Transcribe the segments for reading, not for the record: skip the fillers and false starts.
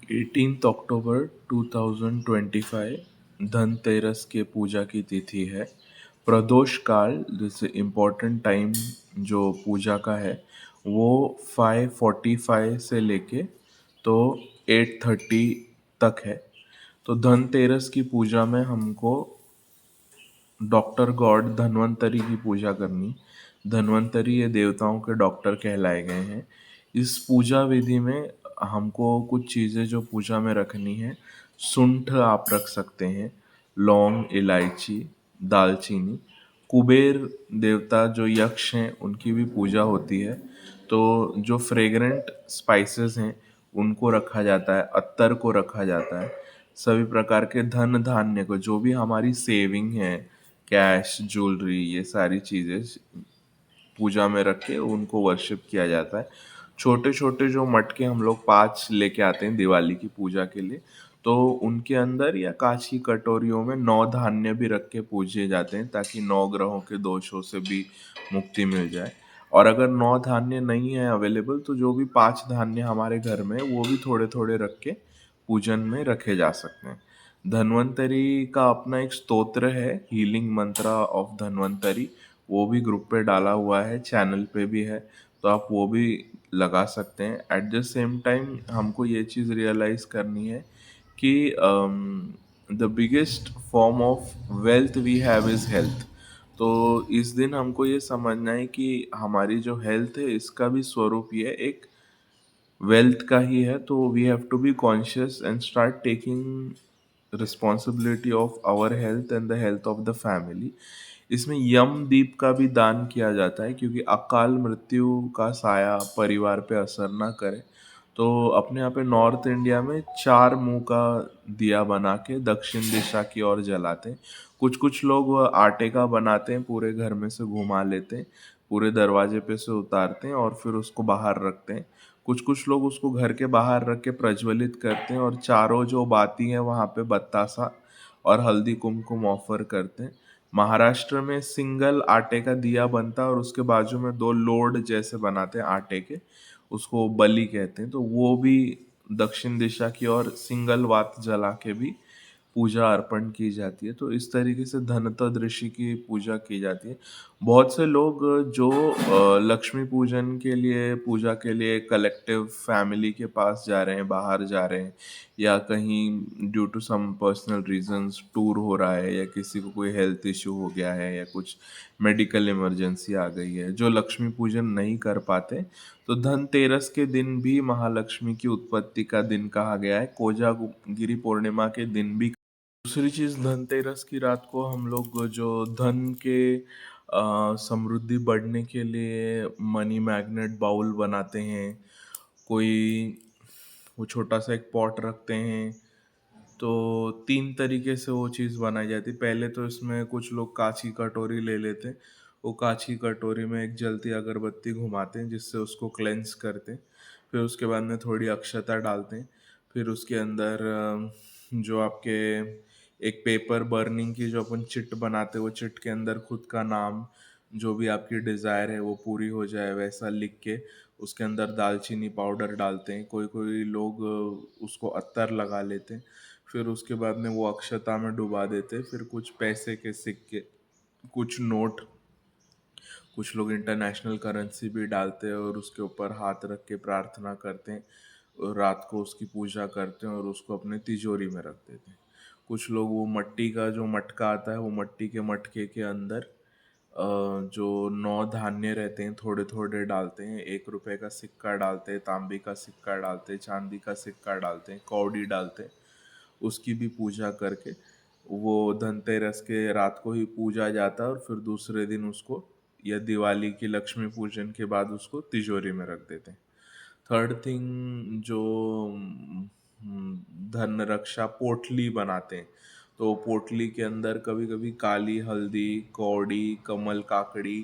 18th अक्टूबर 2025 धनतेरस के पूजा की तिथि है। प्रदोष काल जैसे इम्पोर्टेंट टाइम जो पूजा का है वो 5:45 से लेके तो 8:30 तक है। तो धनतेरस की पूजा में हमको डॉक्टर गॉड धन्वंतरी की पूजा करनी। धन्वंतरी ये देवताओं के डॉक्टर कहलाए गए हैं। इस पूजा विधि में हमको कुछ चीज़ें जो पूजा में रखनी है, सूंठ आप रख सकते हैं, लौंग, इलायची, दालचीनी। कुबेर देवता जो यक्ष हैं उनकी भी पूजा होती है। तो जो फ्रेग्रेंट स्पाइसेस हैं उनको रखा जाता है, अत्तर को रखा जाता है। सभी प्रकार के धन धान्य को, जो भी हमारी सेविंग है, कैश, ज्वेलरी, ये सारी चीज़ें पूजा में रख के उनको वर्शिप किया जाता है। छोटे छोटे जो मटके हम लोग 5 लेके आते हैं दिवाली की पूजा के लिए, तो उनके अंदर या कांच की कटोरियों में 9 धान्य भी रख के पूजे जाते हैं ताकि 9 ग्रहों के दोषों से भी मुक्ति मिल जाए। और अगर 9 धान्य नहीं है अवेलेबल तो जो भी 5 धान्य हमारे घर में है वो भी थोड़े थोड़े रख के पूजन में रखे जा सकते हैं। धन्वंतरी का अपना एक स्तोत्र है, हीलिंग मंत्रा ऑफ धन्वंतरी। वो भी ग्रुप पे डाला हुआ है, चैनल पे भी है, तो आप वो भी लगा सकते हैं। एट द सेम टाइम हमको ये चीज़ रियलाइज़ करनी है कि the biggest form of wealth we have is health. तो इस दिन हमको ये समझना है कि हमारी जो हेल्थ है इसका भी स्वरूप ये एक वेल्थ का ही है। तो we have to be conscious and start taking responsibility of our health and the health of the family. इसमें यम दीप का भी दान किया जाता है क्योंकि अकाल मृत्यु का साया परिवार पे असर ना करे। तो अपने यहाँ पे नॉर्थ इंडिया में 4 मुंह का दिया बना के दक्षिण दिशा की ओर जलाते हैं। कुछ कुछ लोग आटे का बनाते हैं, पूरे घर में से घुमा लेते हैं, पूरे दरवाजे पे से उतारते हैं और फिर उसको बाहर रखते हैं। कुछ कुछ लोग उसको घर के बाहर रख के प्रज्वलित करते हैं और चारों जो बाती हैं वहाँ पे बतासा और हल्दी कुमकुम ऑफर करते हैं। महाराष्ट्र में सिंगल आटे का दिया बनता है और उसके बाजू में 2 लोड जैसे बनाते हैं आटे के, उसको बलि कहते हैं। तो वो भी दक्षिण दिशा की ओर सिंगल वात जला के भी पूजा अर्पण की जाती है। तो इस तरीके से धनतेरस की पूजा की जाती है। बहुत से लोग जो लक्ष्मी पूजन के लिए, पूजा के लिए कलेक्टिव फैमिली के पास जा रहे हैं, बाहर जा रहे हैं, या कहीं due to some personal reasons tour हो रहा है, या किसी को कोई हेल्थ इश्यू हो गया है, या कुछ मेडिकल इमरजेंसी आ गई है, जो लक्ष्मी पूजन नहीं कर पाते, तो धनतेरस के दिन भी महालक्ष्मी की उत्पत्ति का दिन कहा गया है। कोजागिरी पूर्णिमा के दिन भी। दूसरी चीज़, धनतेरस की रात को हम लोग जो धन के समृद्धि बढ़ने के लिए मनी मैग्नेट बाउल बनाते हैं। कोई वो छोटा सा एक पॉट रखते हैं। तो 3 तरीके से वो चीज़ बनाई जाती है। पहले तो इसमें कुछ लोग काँच की कटोरी ले लेते हैं। वो काँच की कटोरी में एक जलती अगरबत्ती घुमाते हैं जिससे उसको क्लेंस करते हैं। फिर उसके बाद में थोड़ी अक्षता डालते हैं। फिर उसके अंदर जो आपके एक पेपर बर्निंग की जो अपन चिट बनाते हैं, वो चिट के अंदर खुद का नाम, जो भी आपकी डिज़ायर है वो पूरी हो जाए वैसा लिख के उसके अंदर दालचीनी पाउडर डालते हैं। कोई कोई लोग उसको अत्तर लगा लेते हैं। फिर उसके बाद में वो अक्षता में डुबा देते हैं। फिर कुछ पैसे के सिक्के, कुछ नोट, कुछ लोग इंटरनेशनल करेंसी भी डालते हैं और उसके ऊपर हाथ रख के प्रार्थना करते हैं और रात को उसकी पूजा करते हैं और उसको अपने तिजोरी में रख देते हैं। कुछ लोग वो मट्टी का जो मटका आता है, वो मट्टी के मटके के अंदर जो 9 धान्य रहते हैं थोड़े थोड़े डालते हैं। 1 रुपए का सिक्का डालते हैं, तांबे का सिक्का डालते हैं, चांदी का सिक्का डालते हैं, कौड़ी डालते हैं। उसकी भी पूजा करके वो धनतेरस के रात को ही पूजा जाता है और फिर दूसरे दिन उसको, या दिवाली की लक्ष्मी पूजन के बाद उसको तिजोरी में रख देते हैं। थर्ड थिंग जो धन रक्षा पोटली बनाते हैं। तो पोटली के अंदर कभी कभी काली हल्दी, कौड़ी, कमल काकड़ी,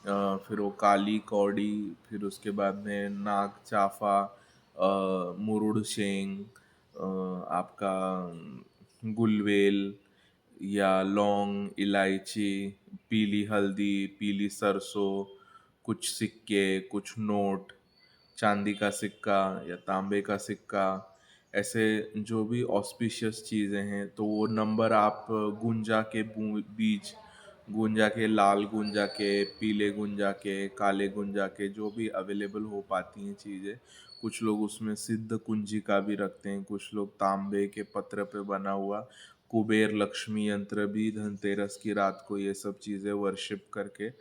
फिर वो काली कौड़ी, फिर उसके बाद में नाग चाफा, मुरुड़ सेंग, आपका गुलवेल, या लौंग, इलायची, पीली हल्दी, पीली सरसों, कुछ सिक्के, कुछ नोट, चांदी का सिक्का या तांबे का सिक्का, ऐसे जो भी ऑस्पिशियस चीज़ें हैं तो वो नंबर आप गुंजा के बीज, गुंजा के, लाल गुंजा के, पीले गुंजा के, काले गुंजा के, जो भी अवेलेबल हो पाती हैं चीज़ें। कुछ लोग उसमें सिद्ध कुंजी का भी रखते हैं, कुछ लोग तांबे के पत्र पे बना हुआ कुबेर लक्ष्मी यंत्र भी धनतेरस की रात को ये सब चीज़ें वर्शिप करके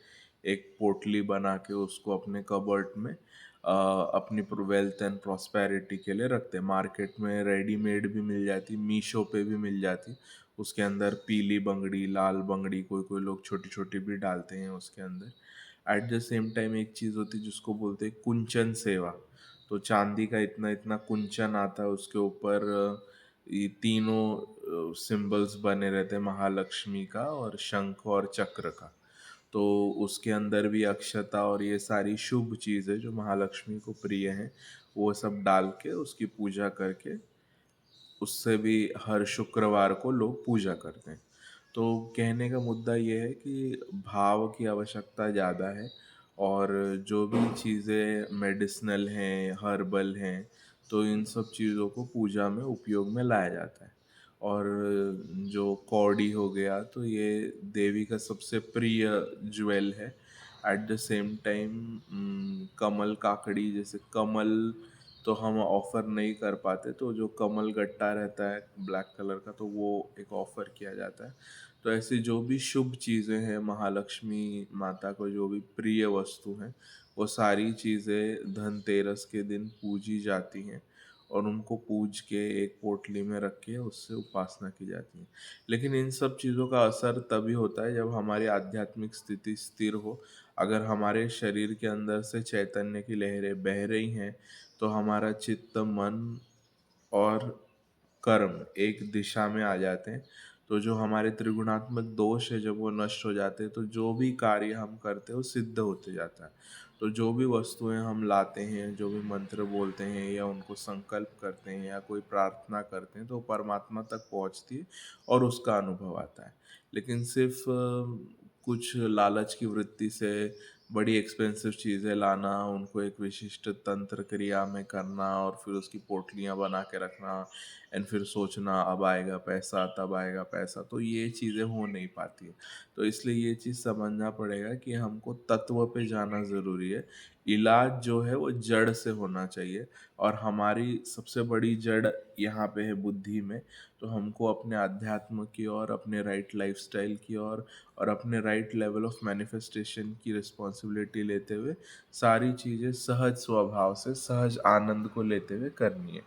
एक पोटली बना के उसको अपने कबर्ट में अपनी वेल्थ एंड प्रॉस्पेरिटी के लिए रखते हैं। मार्केट में रेडीमेड भी मिल जाती, मीशो पे भी मिल जाती। उसके अंदर पीली बंगड़ी, लाल बंगड़ी, कोई कोई लोग छोटी छोटी भी डालते हैं उसके अंदर। एट द सेम टाइम एक चीज़ होती है जिसको बोलते हैं कुंचन सेवा। तो चांदी का इतना इतना कुंचन आता है, उसके ऊपर ये तीनों सिंबल्स बने रहते हैं, महालक्ष्मी का और शंख और चक्र का। तो उसके अंदर भी अक्षता और ये सारी शुभ चीज़ें जो महालक्ष्मी को प्रिय हैं वो सब डाल के उसकी पूजा करके उससे भी हर शुक्रवार को लोग पूजा करते हैं। तो कहने का मुद्दा ये है कि भाव की आवश्यकता ज़्यादा है, और जो भी चीज़ें मेडिसिनल हैं, हर्बल हैं, तो इन सब चीज़ों को पूजा में उपयोग में लाया जाता है। और जो कौड़ी हो गया तो ये देवी का सबसे प्रिय ज्वेल है। एट द सेम टाइम कमल काकड़ी, जैसे कमल तो हम ऑफ़र नहीं कर पाते, तो जो कमल गट्टा रहता है ब्लैक कलर का, तो वो एक ऑफ़र किया जाता है। तो ऐसी जो भी शुभ चीज़ें हैं, महालक्ष्मी माता को जो भी प्रिय वस्तु हैं, वो सारी चीज़ें धनतेरस के दिन पूजी जाती हैं, और उनको पूज के एक पोटली में रख के उससे उपासना की जाती है। लेकिन इन सब चीज़ों का असर तभी होता है जब हमारी आध्यात्मिक स्थिति स्थिर हो। अगर हमारे शरीर के अंदर से चैतन्य की लहरें बह रही हैं, तो हमारा चित्त, मन और कर्म एक दिशा में आ जाते हैं। तो जो हमारे त्रिगुणात्मक दोष है जब वो नष्ट हो जाते हैं, तो जो भी कार्य हम करते हैं वो सिद्ध होते जाता है। तो जो भी वस्तुएं हम लाते हैं, जो भी मंत्र बोलते हैं या उनको संकल्प करते हैं या कोई प्रार्थना करते हैं, तो वो परमात्मा तक पहुंचती है और उसका अनुभव आता है। लेकिन सिर्फ कुछ लालच की वृत्ति से बड़ी एक्सपेंसिव चीज़ें लाना, उनको एक विशिष्ट तंत्र क्रिया में करना और फिर उसकी पोटलियाँ बना के रखना, एंड फिर सोचना अब आएगा पैसा, तब आएगा पैसा, तो ये चीज़ें हो नहीं पाती है। तो इसलिए ये चीज़ समझना पड़ेगा कि हमको तत्व पे जाना ज़रूरी है। इलाज जो है वो जड़ से होना चाहिए, और हमारी सबसे बड़ी जड़ यहाँ पे है बुद्धि में। तो हमको अपने अध्यात्म की और अपने राइट लाइफस्टाइल की और अपने राइट लेवल ऑफ मैनिफेस्टेशन की रिस्पॉन्सिबिलिटी लेते हुए सारी चीज़ें सहज स्वभाव से, सहज आनंद को लेते हुए करनी है।